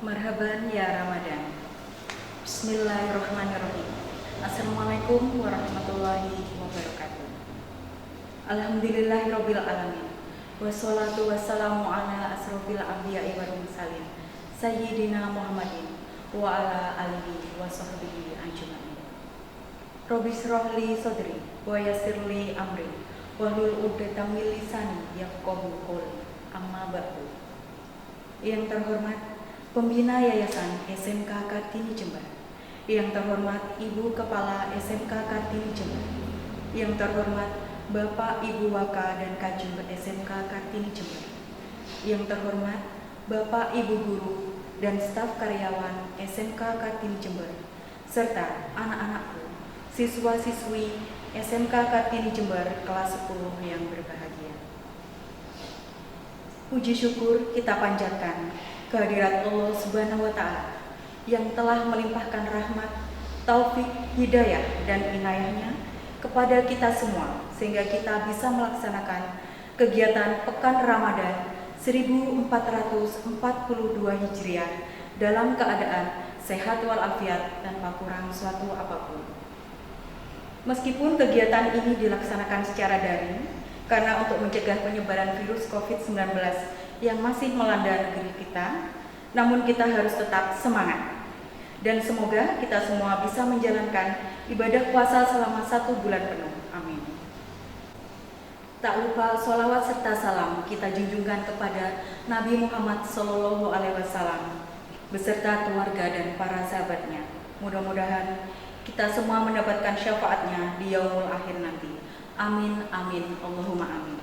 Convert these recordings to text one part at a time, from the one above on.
Marhaban ya Ramadan. Bismillahirrahmanirrahim. Assalamualaikum warahmatullahi wabarakatuh. Alhamdulillahirabbil alamin. Wassalatu wassalamu ala asrofil anbiya'i wal mursalin sayyidina Muhammadin wa ala alihi wa sahbihi ajmain. Rabbi shrah li sadri wa yassir li amri wahlul 'uqdatam min lisani yafqahu qawli. Amma ba'du. Yang terhormat Pembina Yayasan SMK Kartini Jember, yang terhormat Ibu Kepala SMK Kartini Jember, yang terhormat Bapak Ibu Waka dan Kajur SMK Kartini Jember, yang terhormat Bapak Ibu Guru dan staf karyawan SMK Kartini Jember, serta anak-anakku, siswa-siswi SMK Kartini Jember kelas 10 yang berbahagia. Puji syukur kita panjatkan kehadirat Allah Subhanahu wa Ta'ala yang telah melimpahkan rahmat, taufik, hidayah, dan inayahnya kepada kita semua sehingga kita bisa melaksanakan kegiatan Pekan Ramadan 1442 Hijriah dalam keadaan sehat walafiat tanpa kurang suatu apapun. Meskipun kegiatan ini dilaksanakan secara daring karena untuk mencegah penyebaran virus COVID-19 yang masih melanda negeri kita, namun kita harus tetap semangat. Dan semoga kita semua bisa menjalankan ibadah puasa selama 1 bulan penuh. Amin. Tak lupa sholawat serta salam kita junjungkan kepada Nabi Muhammad SAW beserta keluarga dan para sahabatnya. Mudah-mudahan kita semua mendapatkan syafaatnya di yaumul akhir nanti. Amin, amin, Allahumma amin.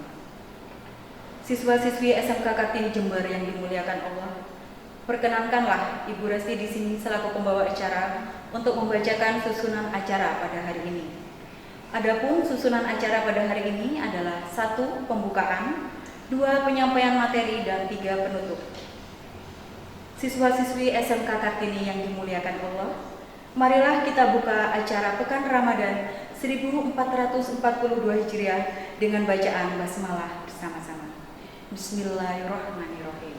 Siswa-siswi SMK Kartini Jember yang dimuliakan Allah, perkenankanlah Ibu Resti di sini selaku pembawa acara untuk membacakan susunan acara pada hari ini. Adapun susunan acara pada hari ini adalah 1. Pembukaan, 2. Penyampaian materi, dan 3. Penutup. Siswa-siswi SMK Kartini yang dimuliakan Allah, marilah kita buka acara Pekan Ramadan 1442 Hijriah dengan bacaan basmalah bersama-sama. Bismillahirrahmanirrahim.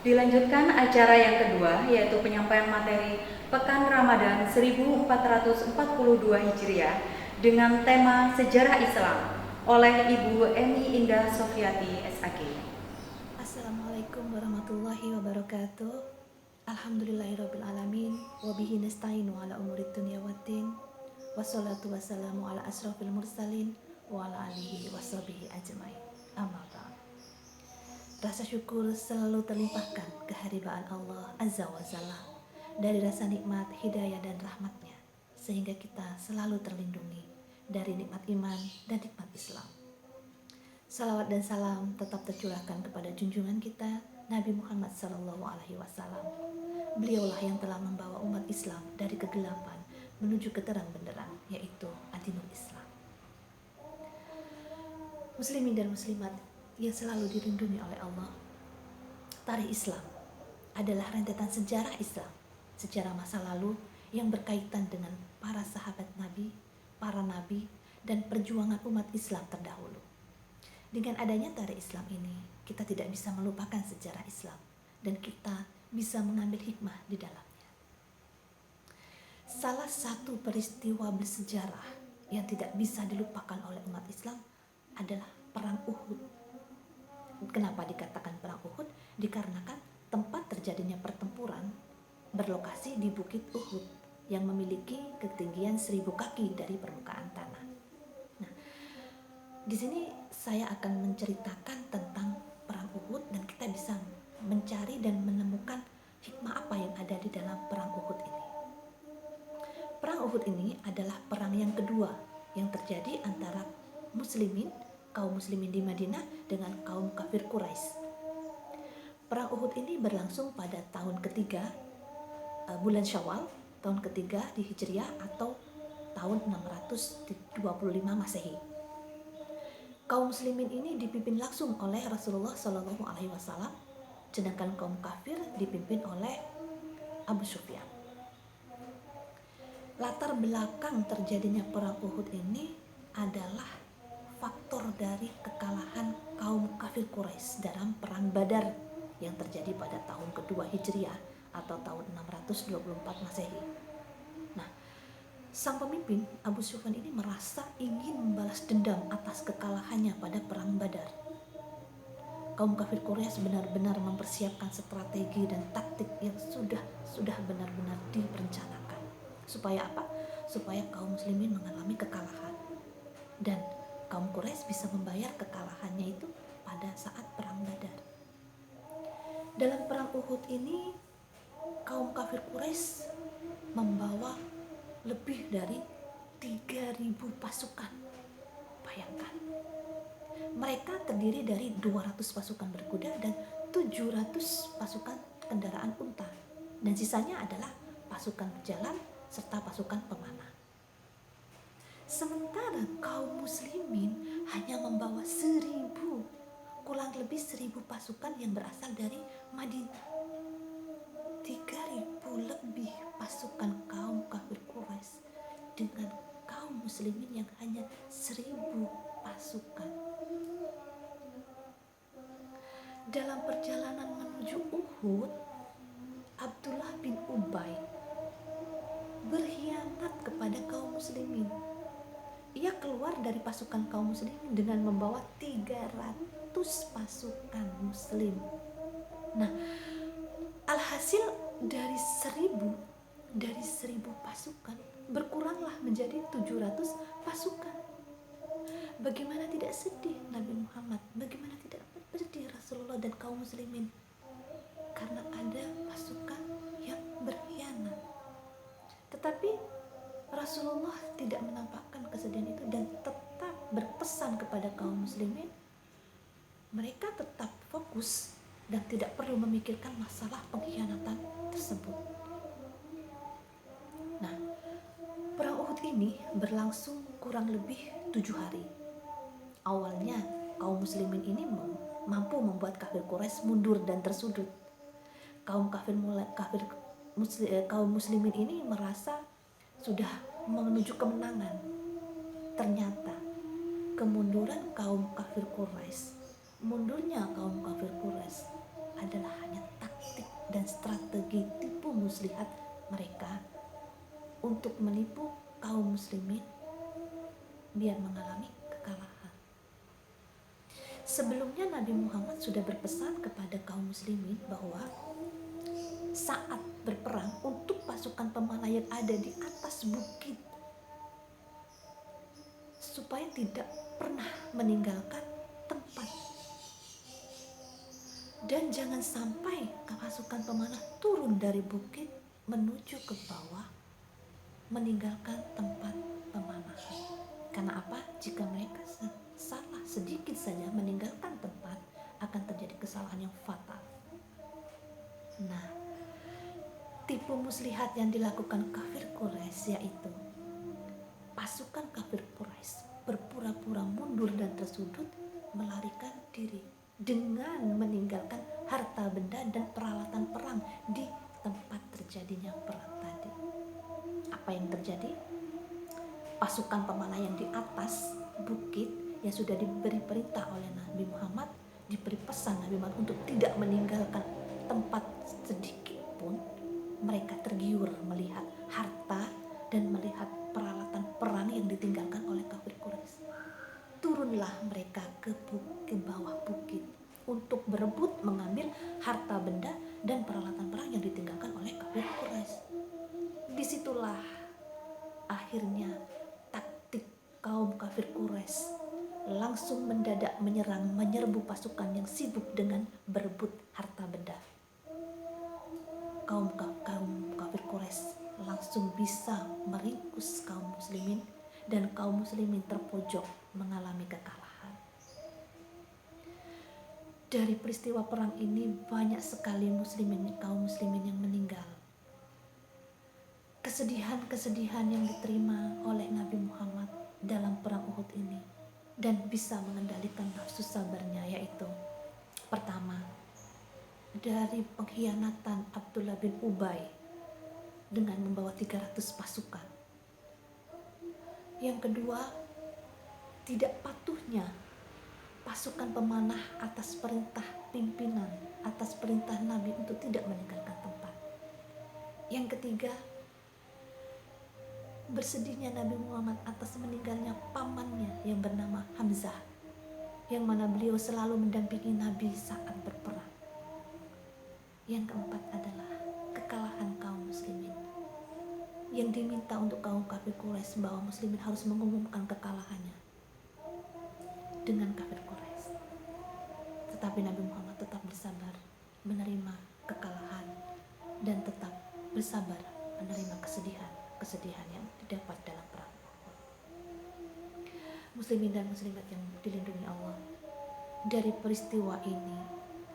Dilanjutkan acara yang kedua, yaitu penyampaian materi Pekan Ramadan 1442 Hijriah dengan tema Sejarah Islam oleh Ibu Eni Indah Sofiati SAG. Assalamualaikum warahmatullahi wabarakatuh. Alhamdulillahirabbil alamin wa bihi nasta'inu ala umurid dunya waddin. Wassalatu wassalamu ala asrofil mursalin wa ala alihi washabihi ajmain. Amma ba'd. Rasa syukur selalu terlimpahkan kehadiran Allah Azza wa Jalla dari rasa nikmat, hidayah, dan rahmatnya, sehingga kita selalu terlindungi dari nikmat iman dan nikmat Islam. Salawat dan salam tetap tercurahkan kepada junjungan kita Nabi Muhammad SAW. Beliaulah yang telah membawa umat Islam dari kegelapan menuju ke terang benderang, yaitu Adinul Islam. Muslimin dan muslimat yang selalu dilindungi oleh Allah, tarikh Islam adalah rentetan sejarah Islam, sejarah masa lalu yang berkaitan dengan para sahabat Nabi, para nabi, dan perjuangan umat Islam terdahulu. Dengan adanya tarikh Islam ini, kita tidak bisa melupakan sejarah Islam dan kita bisa mengambil hikmah di dalamnya. Salah satu peristiwa bersejarah yang tidak bisa dilupakan oleh umat Islam adalah Perang Uhud. Kenapa dikatakan Perang Uhud? Dikarenakan tempat terjadinya pertempuran berlokasi di Bukit Uhud yang memiliki ketinggian 1000 kaki dari permukaan tanah. Nah, di sini saya akan menceritakan tentang Perang Uhud dan kita bisa mencari dan menemukan hikmah apa yang ada di dalam Perang Uhud ini. Perang Uhud ini adalah perang yang kedua yang terjadi antara kaum muslimin di Madinah dengan kaum kafir Quraisy. Perang Uhud ini berlangsung pada tahun ketiga, bulan Syawal, tahun ketiga di Hijriah atau tahun 625 Masehi. Kaum muslimin ini dipimpin langsung oleh Rasulullah SAW, sedangkan kaum kafir dipimpin oleh Abu Sufyan. Latar belakang terjadinya Perang Uhud ini adalah faktor dari kekalahan kaum kafir Quraisy dalam perang Badar yang terjadi pada tahun kedua Hijriah atau tahun 624 Masehi. Nah, sang pemimpin Abu Sufyan ini merasa ingin membalas dendam atas kekalahannya pada perang Badar. Kaum kafir Quraisy benar-benar mempersiapkan strategi dan taktik yang sudah benar-benar direncanakan. Supaya apa? Supaya kaum muslimin mengalami kekalahan. Dan kaum Quraisy bisa membayar kekalahannya itu pada saat perang Badar. Dalam perang Uhud ini, kaum kafir Quraisy membawa lebih dari 3.000 pasukan. Bayangkan, mereka terdiri dari 200 pasukan berkuda dan 700 pasukan kendaraan unta, dan sisanya adalah pasukan berjalan serta pasukan pemanah. Sementara kaum muslimin hanya membawa 1.000, kurang lebih 1.000 pasukan yang berasal dari Madinah. 3.000 lebih pasukan kaum kafir Quraisy dengan kaum muslimin yang hanya 1.000 pasukan. Dalam perjalanan menuju Uhud, Abdullah bin Ubay berkhianat kepada kaum muslimin. Ia keluar dari pasukan kaum muslimin dengan membawa 300 pasukan muslim. Nah, alhasil dari 1.000 pasukan berkuranglah menjadi 700 pasukan. Bagaimana tidak sedih Nabi Muhammad? Bagaimana tidak bersedih Rasulullah dan kaum muslimin? Karena ada pasukan yang berkhianat. Tetapi Rasulullah tidak menampakkan kesedihan itu dan tetap berpesan kepada kaum muslimin. Mereka tetap fokus dan tidak perlu memikirkan masalah pengkhianatan tersebut. Nah, perang Uhud ini berlangsung kurang lebih 7 hari. Awalnya kaum muslimin ini mampu membuat kafir Quraisy mundur dan tersudut. Kaum muslimin ini merasa sudah menuju kemenangan. Ternyata kemunduran kaum kafir Quraisy, mundurnya kaum kafir Quraisy adalah hanya taktik dan strategi tipu muslihat mereka untuk menipu kaum muslimin biar mengalami kekalahan. Sebelumnya Nabi Muhammad sudah berpesan kepada kaum muslimin bahwa saat berperang untuk pasukan pemanah yang ada di atas bukit supaya tidak pernah meninggalkan tempat, dan jangan sampai pasukan pemanah turun dari bukit menuju ke bawah meninggalkan tempat pemanahan. Karena apa? Jika mereka salah sedikit saja meninggalkan tempat, akan terjadi kesalahan yang fatal. Nah, tipu muslihat yang dilakukan kafir Quraisy yaitu pasukan kafir Quraisy berpura-pura mundur dan tersudut melarikan diri dengan meninggalkan harta benda dan peralatan perang di tempat terjadinya perang tadi. Apa yang terjadi? Pasukan pemanah yang di atas bukit yang sudah diberi perintah oleh Nabi Muhammad, diberi pesan Nabi Muhammad untuk tidak meninggalkan tempat sedikit pun, mereka tergiur melihat harta dan melihat peralatan perang yang ditinggalkan oleh kafir Quraisy. Turunlah mereka ke bawah bukit untuk berebut mengambil harta benda dan peralatan perang yang ditinggalkan oleh kafir Quraisy. Disitulah akhirnya taktik kaum kafir Quraisy langsung mendadak menyerbu pasukan yang sibuk dengan berebut harta benda. Kaum kafir Quraisy langsung bisa meringkus kaum muslimin dan kaum muslimin terpojok mengalami kekalahan. Dari peristiwa perang ini banyak sekali kaum muslimin yang meninggal. Kesedihan yang diterima oleh Nabi Muhammad dalam perang Uhud ini dan bisa mengendalikan nafsu sabarnya yaitu: pertama, dari pengkhianatan Abdullah bin Ubay dengan membawa 300 pasukan. Yang kedua, tidak patuhnya pasukan pemanah atas perintah pimpinan, atas perintah Nabi untuk tidak meninggalkan tempat. Yang ketiga, bersedihnya Nabi Muhammad atas meninggalnya pamannya yang bernama Hamzah, yang mana beliau selalu mendampingi Nabi saat berperang. Yang keempat adalah kekalahan kaum muslimin, yang diminta untuk kaum kafir Quraisy bahwa muslimin harus mengumumkan kekalahannya dengan kafir Quraisy. Tetapi Nabi Muhammad tetap bersabar menerima kekalahan dan tetap bersabar menerima kesedihan yang didapat dalam perang Uhud. Muslimin dan muslimat yang dilindungi Allah, dari peristiwa ini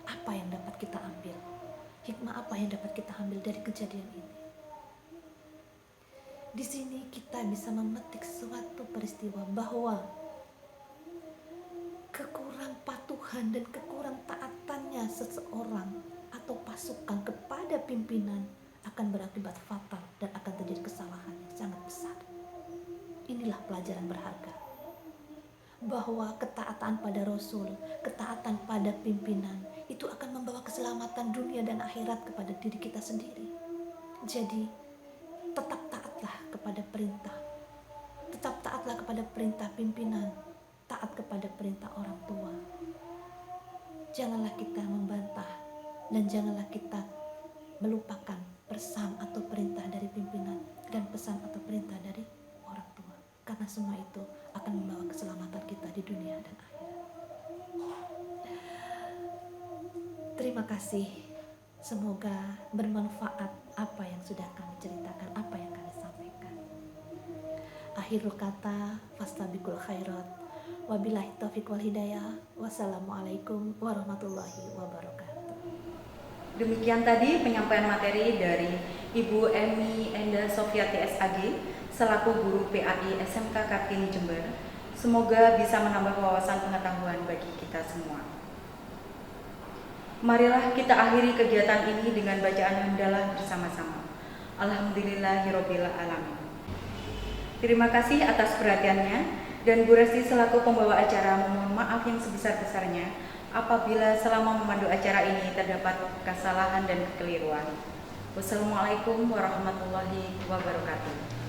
apa yang dapat kita ambil? Hikmah apa yang dapat kita ambil dari kejadian ini? Di sini kita bisa memetik suatu peristiwa bahwa kekurang patuhan dan kekurang taatannya seseorang atau pasukan kepada pimpinan akan berakibat fatal dan akan terjadi kesalahan yang sangat besar. Inilah pelajaran berharga, bahwa ketaatan pada Rasul, ketaatan pada pimpinan itu akan membawa keselamatan dunia dan akhirat kepada diri kita sendiri. Jadi tetap taatlah kepada perintah, tetap taatlah kepada perintah pimpinan, taat kepada perintah orang tua. Janganlah kita membantah dan janganlah kita melupakan pesan atau perintah dari pimpinan dan pesan atau perintah dari orang tua, karena semua itu akan membawa keselamatan kita di dunia dan akhirat. Terima kasih, semoga bermanfaat apa yang sudah kami ceritakan, apa yang kami sampaikan. Akhirul kata, fastabiqul khairat, wabillahi taufiq wal hidayah, wassalamualaikum warahmatullahi wabarakatuh. Demikian tadi penyampaian materi dari Ibu Emi Enda Sofia TSAG selaku guru PAI SMK Kartini Jember. Semoga bisa menambah wawasan pengetahuan bagi kita semua. Marilah kita akhiri kegiatan ini dengan bacaan hamdalah bersama-sama. Alhamdulillahirabbil alamin. Terima kasih atas perhatiannya, dan Bu Resti selaku pembawa acara memohon maaf yang sebesar-besarnya apabila selama memandu acara ini terdapat kesalahan dan kekeliruan. Wassalamualaikum warahmatullahi wabarakatuh.